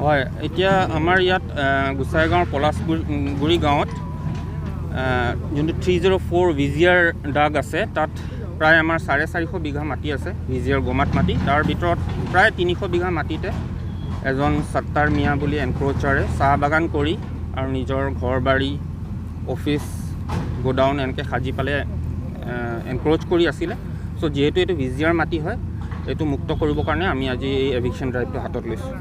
হয়, এতিয়া আমাৰ ইয়াত গোসাইগাঁৱৰ পলাশগুৰি গাঁৱত যোনটো 304 VGR দাগ আছে, তাত প্ৰায় আমাৰ 450 বিঘা মাটি আছে VGR গমাত মাটি। তাৰ ভিতৰত প্ৰায় 300 বিঘা মাটিতে এজন সত্তাৰ মিয়া বুলি এনক্ৰ'চাৰে চাহ বাগান কৰি আৰু নিজৰ ঘৰ বাৰী, অফিচ, গোডাউন এনেকৈ সাজি পেলাই এনক্ৰ'চ কৰি আছিলে। চ' যিহেতু এইটো VGR মাটি হয়, এইটো মুক্ত কৰিবৰ কাৰণে আমি আজি এই এভিকশ্যন ড্ৰাইভটো হাতত লৈছোঁ।